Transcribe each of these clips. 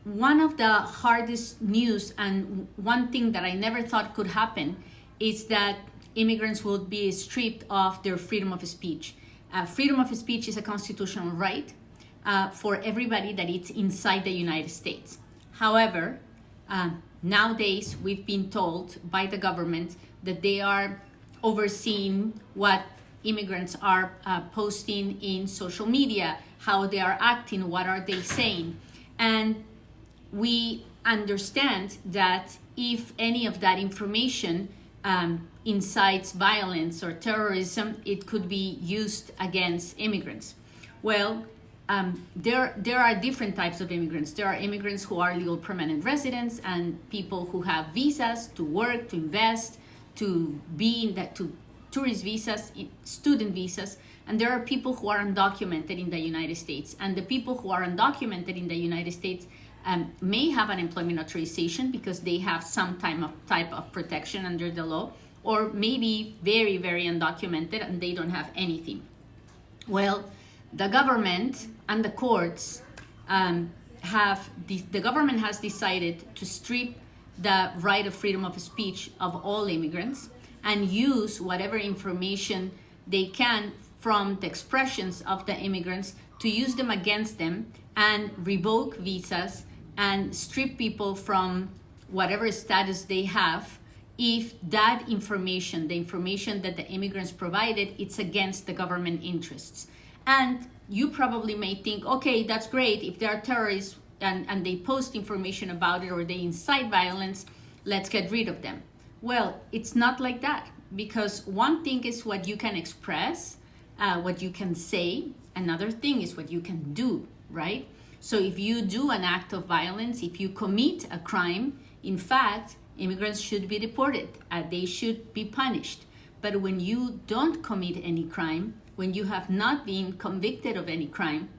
one of the hardest news, and one thing that I never thought could happen, is that immigrants will be stripped of their freedom of speech. Freedom of speech is a constitutional right for everybody that is inside the United States. However, nowadays we've been told by the government that they are overseeing what immigrants are posting in social media, how they are acting, what are they saying. And we understand that if any of that information incites violence or terrorism, it could be used against immigrants. Well, there are different types of immigrants. There are immigrants who are legal permanent residents and people who have visas to work, to invest, to be in that, to tourist visas, student visas, and there are people who are undocumented in the United States. And the people who are undocumented in the United States may have an employment authorization because they have some type of protection under the law, or maybe very, very undocumented and they don't have anything. Well, the government and the courts the government has decided to strip the right of freedom of speech of all immigrants and use whatever information they can from the expressions of the immigrants to use them against them and revoke visas and strip people from whatever status they have if that information, the information that the immigrants provided, it's against the government interests. And you probably may think, okay, that's great. If they are terrorists and they post information about it or they incite violence, let's get rid of them. Well, it's not like that, because one thing is what you can express, what you can say. Another thing is what you can do, right? So if you do an act of violence, if you commit a crime, in fact, immigrants should be deported. They should be punished. But when you don't commit any crime, when you have not been convicted of any crime,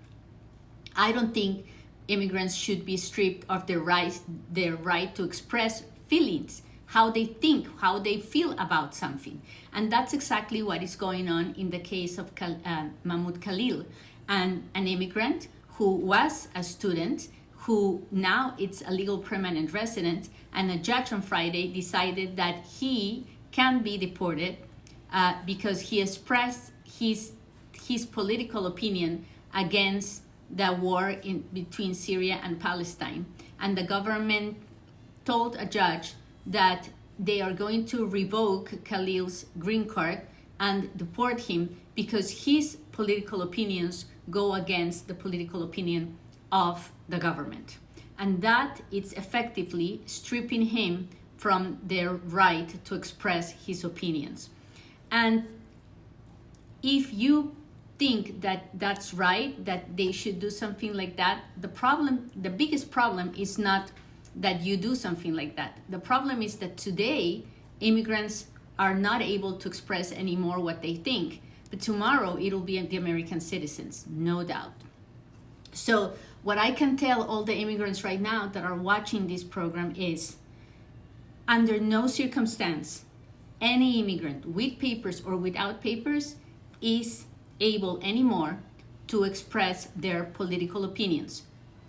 I don't think immigrants should be stripped of their right to express feelings, how they think, how they feel about something. And that's exactly what is going on in the case of Mahmoud Khalil, an immigrant who was a student, who now it's a legal permanent resident, and a judge on Friday decided that he can be deported because he expressed his political opinion against the war between Syria and Palestine. And the government told a judge that they are going to revoke Khalil's green card and deport him because his political opinions go against the political opinion of the government. And that is effectively stripping him from their right to express his opinions. And if you think that that's right, that they should do something like that, the biggest problem is not that you do something like that. The problem is that today immigrants are not able to express anymore what they think, but tomorrow it'll be the American citizens, no doubt. So what I can tell all the immigrants right now that are watching this program is, under no circumstance, any immigrant with papers or without papers is able anymore to express their political opinions.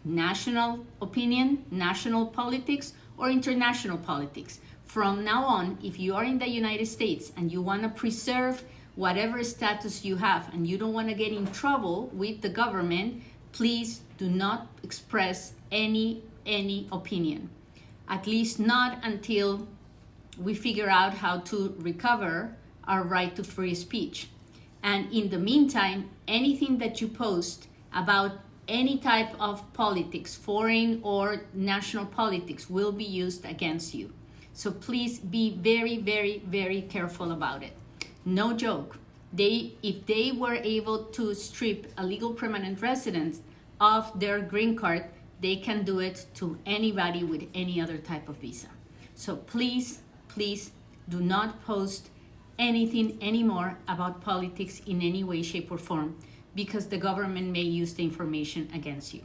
National opinion, national politics, or international politics. From now on, if you are in the United States and you want to preserve whatever status you have and you don't want to get in trouble with the government, please do not express any opinion. At least not until we figure out how to recover our right to free speech. And in the meantime, anything that you post about any type of politics, foreign or national politics, will be used against you. So please be very, very, very careful about it. No joke. If they were able to strip a legal permanent resident of their green card, they can do it to anybody with any other type of visa. So please, please do not post anything anymore about politics in any way, shape, or form, because the government may use the information against you.